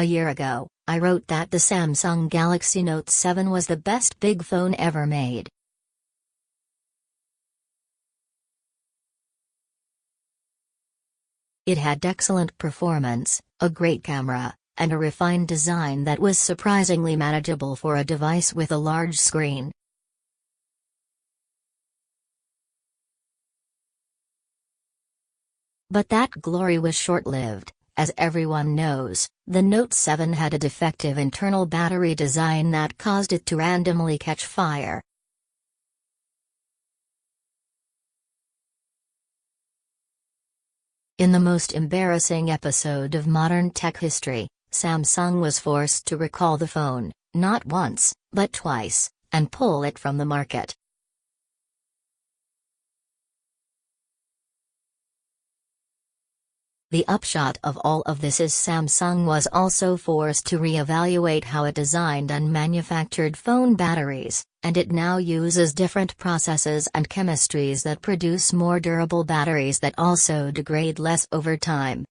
A year ago, I wrote that the Samsung Galaxy Note 7 was the best big phone ever made. It had excellent performance, a great camera, and a refined design that was surprisingly manageable for a device with a large screen. But that glory was short-lived. As everyone knows, the Note 7 had a defective internal battery design that caused it to randomly catch fire. In the most embarrassing episode of modern tech history, Samsung was forced to recall the phone, not once, but twice, and pull it from the market. The upshot of all of this is Samsung was also forced to reevaluate how it designed and manufactured phone batteries, and it now uses different processes and chemistries that produce more durable batteries that also degrade less over time.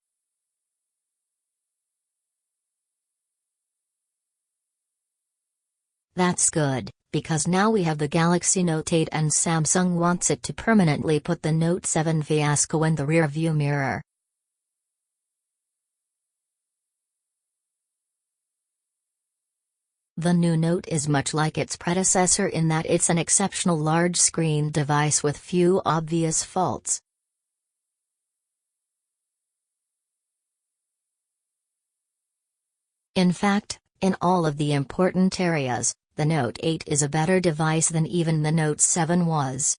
That's good, because now we have the Galaxy Note 8 and Samsung wants it to permanently put the Note 7 fiasco in the rearview mirror. The new Note is much like its predecessor in that it's an exceptional large-screen device with few obvious faults. In fact, in all of the important areas, the Note 8 is a better device than even the Note 7 was.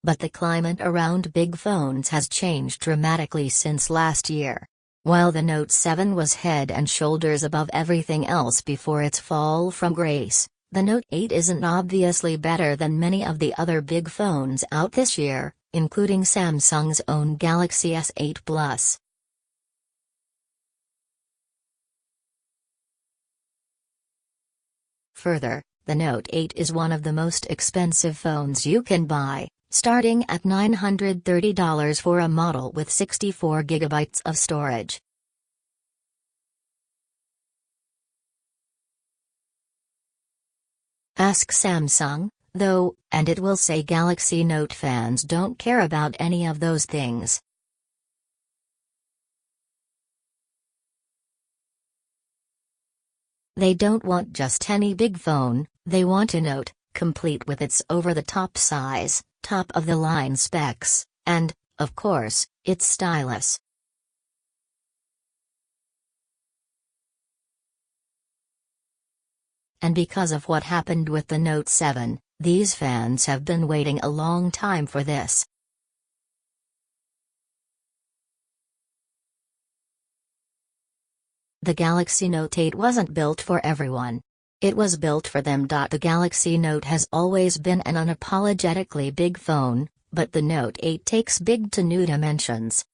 But the climate around big phones has changed dramatically since last year. While the Note 7 was head and shoulders above everything else before its fall from grace, the Note 8 isn't obviously better than many of the other big phones out this year, including Samsung's own Galaxy S8 Plus. Further, the Note 8 is one of the most expensive phones you can buy, starting at $930 for a model with 64 GB of storage. Ask Samsung, though, and it will say Galaxy Note fans don't care about any of those things. They don't want just any big phone, they want a Note, complete with its over-the-top size, top-of-the-line specs, and, of course, its stylus. And because of what happened with the Note 7, these fans have been waiting a long time for this. The Galaxy Note 8 wasn't built for everyone. It was built for them. The Galaxy Note has always been an unapologetically big phone, but the Note 8 takes big to new dimensions.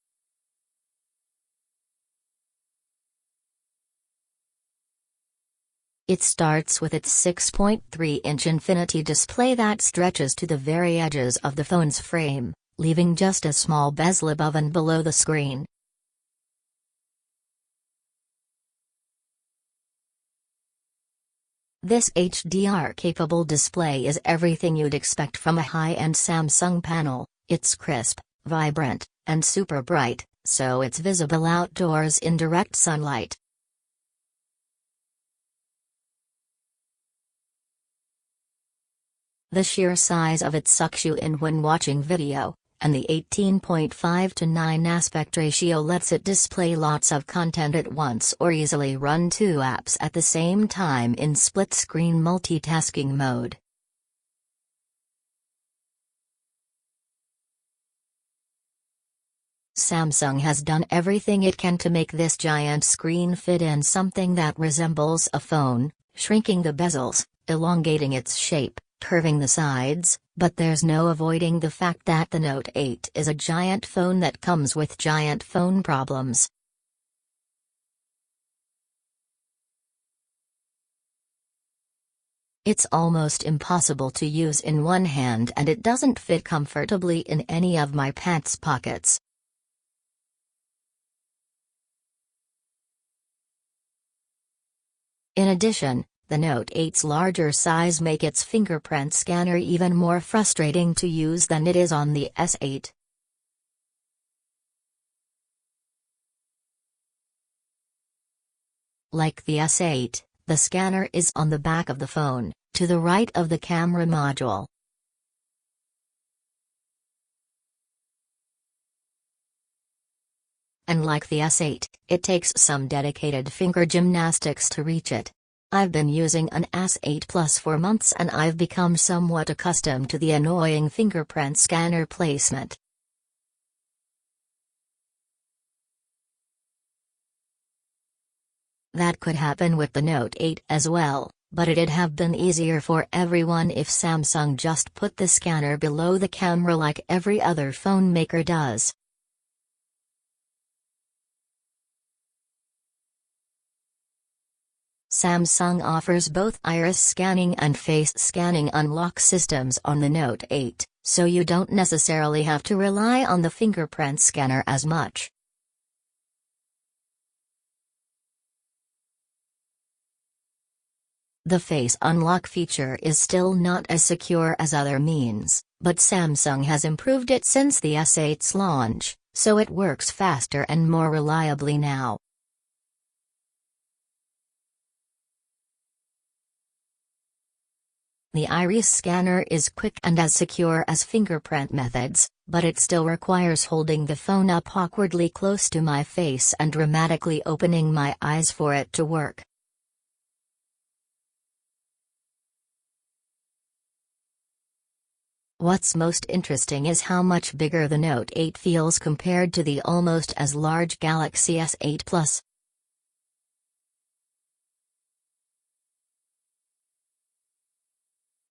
It starts with its 6.3-inch infinity display that stretches to the very edges of the phone's frame, leaving just a small bezel above and below the screen. This HDR-capable display is everything you'd expect from a high-end Samsung panel. It's crisp, vibrant, and super bright, so it's visible outdoors in direct sunlight. The sheer size of it sucks you in when watching video, and the 18.5:9 aspect ratio lets it display lots of content at once or easily run two apps at the same time in split-screen multitasking mode. Samsung has done everything it can to make this giant screen fit in something that resembles a phone, shrinking the bezels, elongating its shape, curving the sides, but there's no avoiding the fact that the Note 8 is a giant phone that comes with giant phone problems. It's almost impossible to use in one hand and it doesn't fit comfortably in any of my pants pockets. In addition, the Note 8's larger size make its fingerprint scanner even more frustrating to use than it is on the S8. Like the S8, the scanner is on the back of the phone, to the right of the camera module. And like the S8, it takes some dedicated finger gymnastics to reach it. I've been using an S8 Plus for months and I've become somewhat accustomed to the annoying fingerprint scanner placement. That could happen with the Note 8 as well, but it'd have been easier for everyone if Samsung just put the scanner below the camera like every other phone maker does. Samsung offers both iris scanning and face scanning unlock systems on the Note 8, so you don't necessarily have to rely on the fingerprint scanner as much. The face unlock feature is still not as secure as other means, but Samsung has improved it since the S8's launch, so it works faster and more reliably now. The iris scanner is quick and as secure as fingerprint methods, but it still requires holding the phone up awkwardly close to my face and dramatically opening my eyes for it to work. What's most interesting is how much bigger the Note 8 feels compared to the almost as large Galaxy S8 Plus.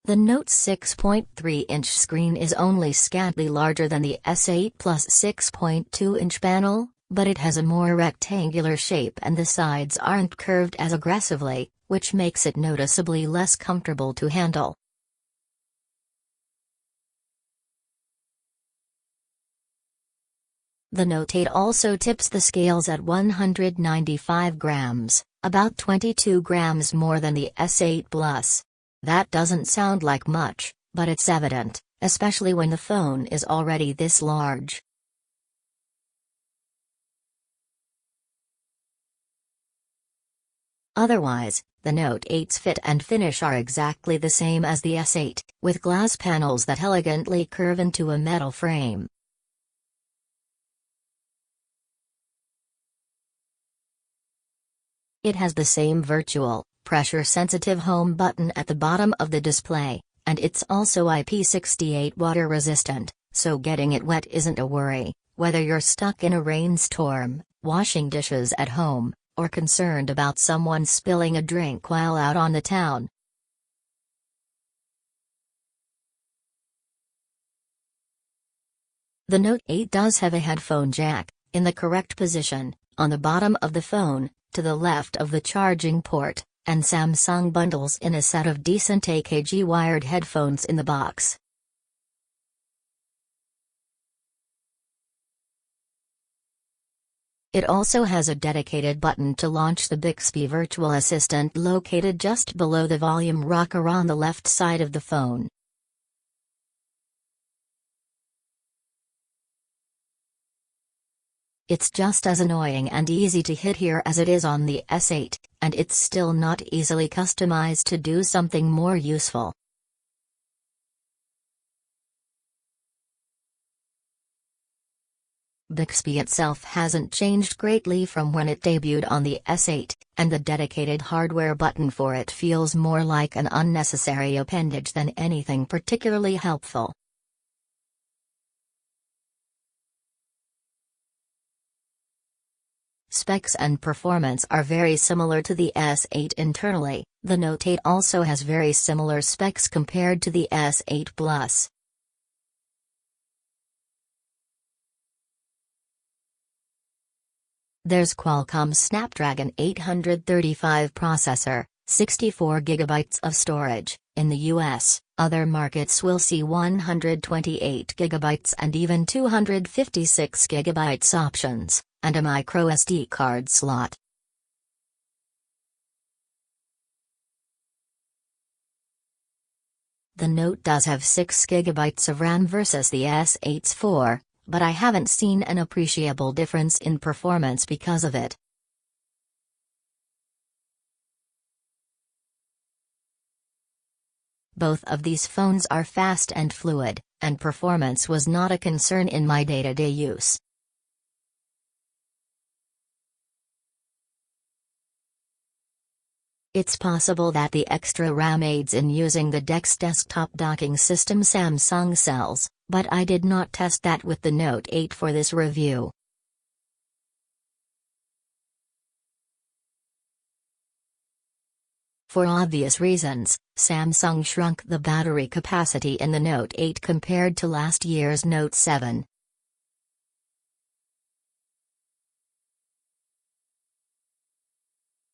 The Note's 6.3-inch screen is only scantly larger than the S8 Plus 6.2-inch panel, but it has a more rectangular shape and the sides aren't curved as aggressively, which makes it noticeably less comfortable to handle. The Note 8 also tips the scales at 195 grams, about 22 grams more than the S8 Plus. That doesn't sound like much, but it's evident, especially when the phone is already this large. Otherwise, the Note 8's fit and finish are exactly the same as the S8, with glass panels that elegantly curve into a metal frame. It has the same virtual, pressure-sensitive home button at the bottom of the display, and it's also IP68 water-resistant, so getting it wet isn't a worry, whether you're stuck in a rainstorm, washing dishes at home, or concerned about someone spilling a drink while out on the town. The Note 8 does have a headphone jack, in the correct position, on the bottom of the phone, to the left of the charging port, and Samsung bundles in a set of decent AKG wired headphones in the box. It also has a dedicated button to launch the Bixby virtual assistant located just below the volume rocker on the left side of the phone. It's just as annoying and easy to hit here as it is on the S8, and it's still not easily customized to do something more useful. Bixby itself hasn't changed greatly from when it debuted on the S8, and the dedicated hardware button for it feels more like an unnecessary appendage than anything particularly helpful. Specs and performance are very similar to the S8 internally. The Note 8 also has very similar specs compared to the S8 Plus. There's Qualcomm's Snapdragon 835 processor, 64 gigabytes of storage. In the US, other markets will see 128 gigabytes and even 256 gigabytes options, and a micro SD card slot. The Note does have 6 gigabytes of RAM versus the S8's 4, but I haven't seen an appreciable difference in performance because of it. Both of these phones are fast and fluid, and performance was not a concern in my day-to-day use. It's possible that the extra RAM aids in using the DeX desktop docking system Samsung sells, but I did not test that with the Note 8 for this review. For obvious reasons, Samsung shrunk the battery capacity in the Note 8 compared to last year's Note 7.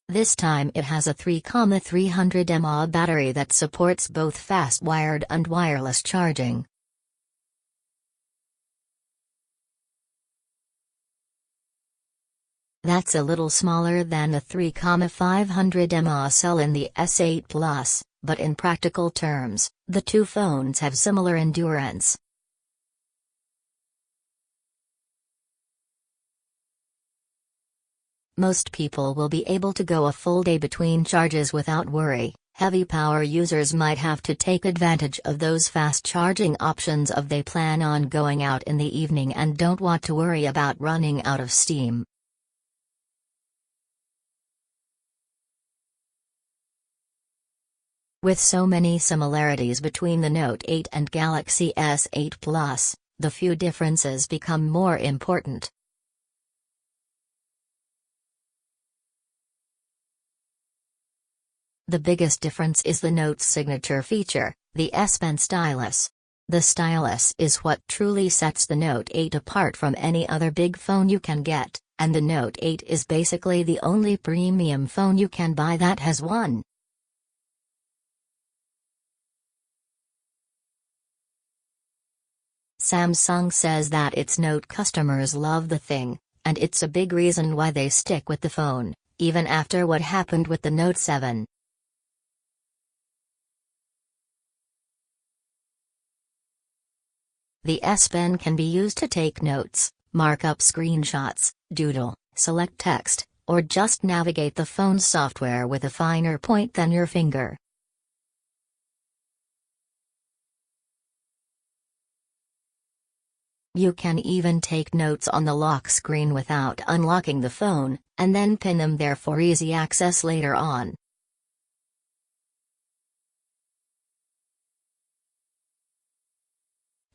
This time it has a 3,300 mAh battery that supports both fast wired and wireless charging. That's a little smaller than the 3,500 mAh cell in the S8 Plus, but in practical terms, the two phones have similar endurance. Most people will be able to go a full day between charges without worry. Heavy power users might have to take advantage of those fast charging options if they plan on going out in the evening and don't want to worry about running out of steam. With so many similarities between the Note 8 and Galaxy S8 Plus, the few differences become more important. The biggest difference is the Note's signature feature, the S Pen stylus. The stylus is what truly sets the Note 8 apart from any other big phone you can get, and the Note 8 is basically the only premium phone you can buy that has one. Samsung says that its Note customers love the thing, and it's a big reason why they stick with the phone, even after what happened with the Note 7. The S Pen can be used to take notes, mark up screenshots, doodle, select text, or just navigate the phone's software with a finer point than your finger. You can even take notes on the lock screen without unlocking the phone, and then pin them there for easy access later on.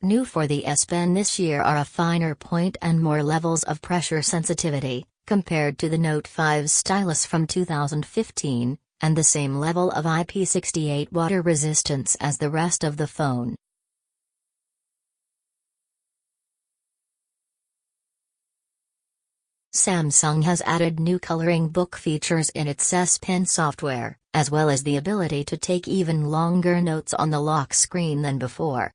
New for the S Pen this year are a finer point and more levels of pressure sensitivity, compared to the Note 5's stylus from 2015, and the same level of IP68 water resistance as the rest of the phone. Samsung has added new coloring book features in its S Pen software, as well as the ability to take even longer notes on the lock screen than before.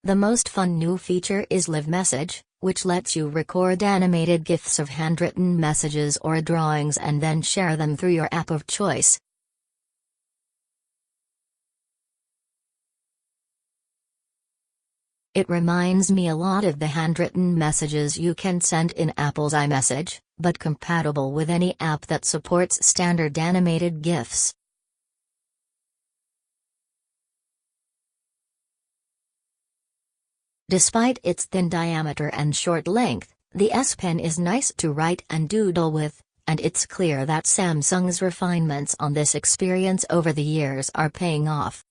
The most fun new feature is Live Message, which lets you record animated GIFs of handwritten messages or drawings and then share them through your app of choice. It reminds me a lot of the handwritten messages you can send in Apple's iMessage, but compatible with any app that supports standard animated GIFs. Despite its thin diameter and short length, the S Pen is nice to write and doodle with, and it's clear that Samsung's refinements on this experience over the years are paying off.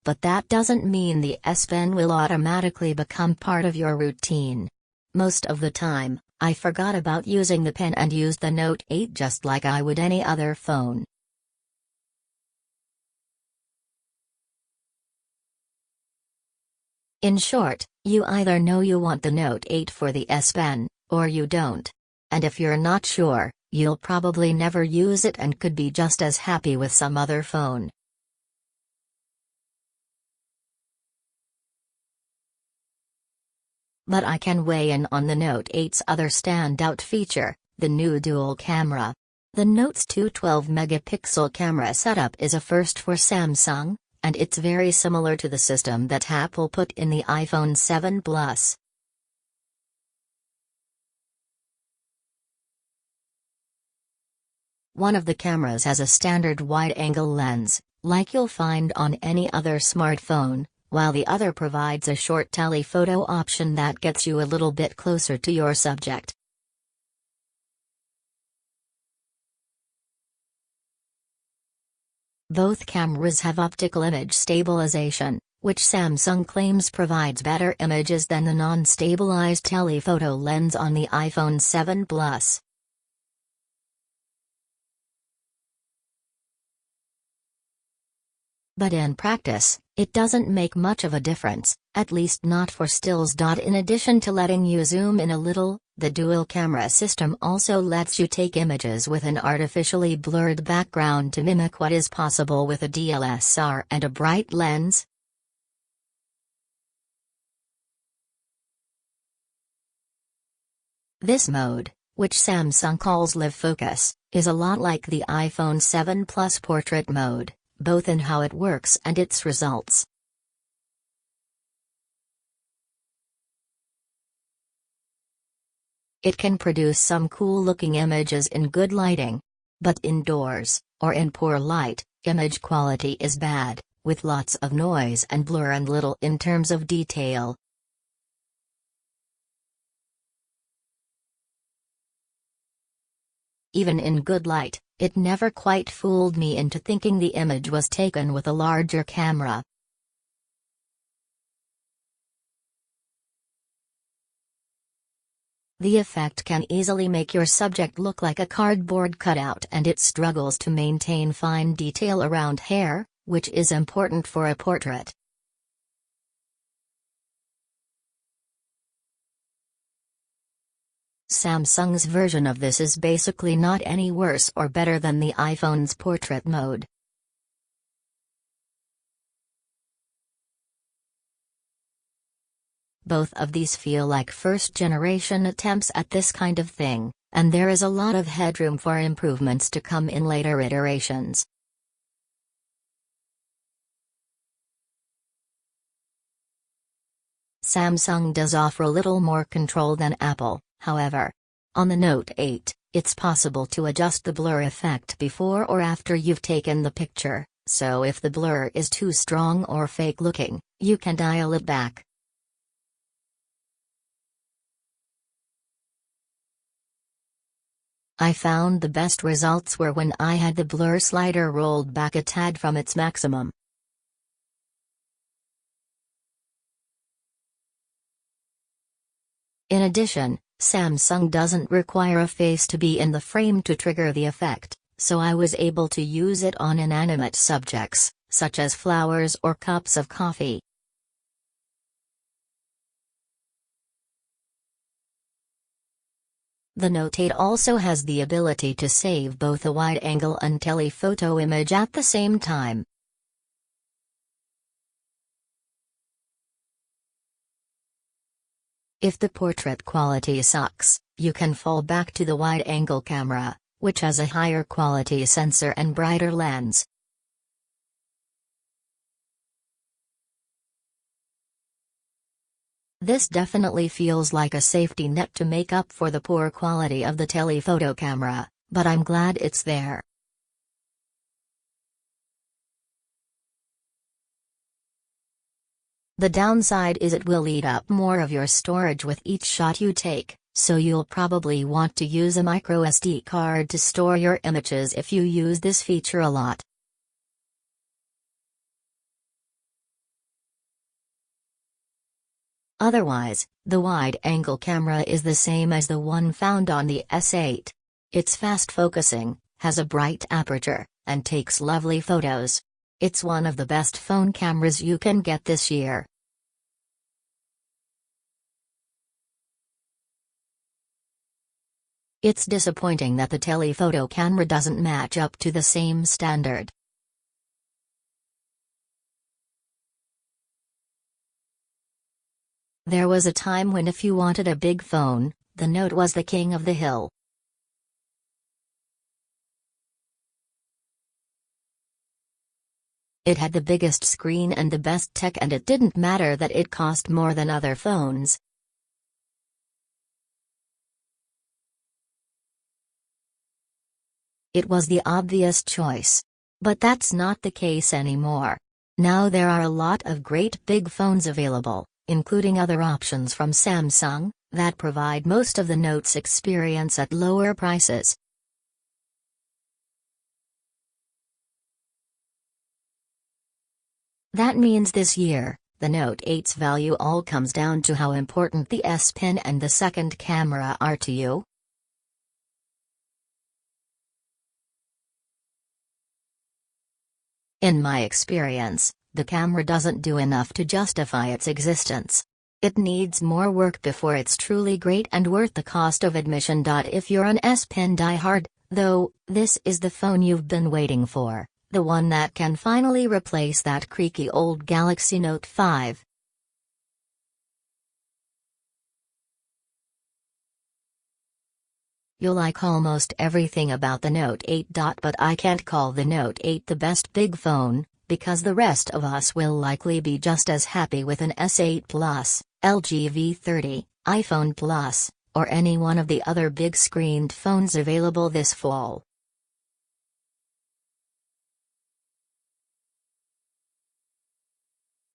But that doesn't mean the S Pen will automatically become part of your routine. Most of the time, I forgot about using the pen and used the Note 8 just like I would any other phone. In short, you either know you want the Note 8 for the S Pen, or you don't. And if you're not sure, you'll probably never use it and could be just as happy with some other phone. But I can weigh in on the Note 8's other standout feature, the new dual camera. The Note's 212-megapixel camera setup is a first for Samsung, and it's very similar to the system that Apple put in the iPhone 7 Plus. One of the cameras has a standard wide-angle lens, like you'll find on any other smartphone, while the other provides a short telephoto option that gets you a little bit closer to your subject. Both cameras have optical image stabilization, which Samsung claims provides better images than the non-stabilized telephoto lens on the iPhone 7 Plus. But in practice, it doesn't make much of a difference, at least not for stills. In addition to letting you zoom in a little, the dual camera system also lets you take images with an artificially blurred background to mimic what is possible with a DSLR and a bright lens. This mode, which Samsung calls Live Focus, is a lot like the iPhone 7 Plus portrait mode, both in how it works and its results. It can produce some cool-looking images in good lighting. But indoors, or in poor light, image quality is bad, with lots of noise and blur and little in terms of detail. Even in good light, it never quite fooled me into thinking the image was taken with a larger camera. The effect can easily make your subject look like a cardboard cutout, and it struggles to maintain fine detail around hair, which is important for a portrait. Samsung's version of this is basically not any worse or better than the iPhone's portrait mode. Both of these feel like first-generation attempts at this kind of thing, and there is a lot of headroom for improvements to come in later iterations. Samsung does offer a little more control than Apple, however. On the Note 8, it's possible to adjust the blur effect before or after you've taken the picture, so if the blur is too strong or fake-looking, you can dial it back. I found the best results were when I had the blur slider rolled back a tad from its maximum. In addition, Samsung doesn't require a face to be in the frame to trigger the effect, so I was able to use it on inanimate subjects, such as flowers or cups of coffee. The Note 8 also has the ability to save both a wide-angle and telephoto image at the same time. If the portrait quality sucks, you can fall back to the wide-angle camera, which has a higher quality sensor and brighter lens. This definitely feels like a safety net to make up for the poor quality of the telephoto camera, but I'm glad it's there. The downside is it will eat up more of your storage with each shot you take, so you'll probably want to use a micro SD card to store your images if you use this feature a lot. Otherwise, the wide-angle camera is the same as the one found on the S8. It's fast focusing, has a bright aperture, and takes lovely photos. It's one of the best phone cameras you can get this year. It's disappointing that the telephoto camera doesn't match up to the same standard. There was a time when if you wanted a big phone, the Note was the king of the hill. It had the biggest screen and the best tech, and it didn't matter that it cost more than other phones. It was the obvious choice. But that's not the case anymore. Now there are a lot of great big phones available, including other options from Samsung, that provide most of the Note's experience at lower prices. That means this year, the Note 8's value all comes down to how important the S Pen and the second camera are to you. In my experience, the camera doesn't do enough to justify its existence. It needs more work before it's truly great and worth the cost of admission. If you're an S Pen diehard, though, this is the phone you've been waiting for, the one that can finally replace that creaky old Galaxy Note 5. You'll like almost everything about the Note 8. But I can't call the Note 8 the best big phone, because the rest of us will likely be just as happy with an S8 Plus, LG V30, iPhone Plus, or any one of the other big screened phones available this fall.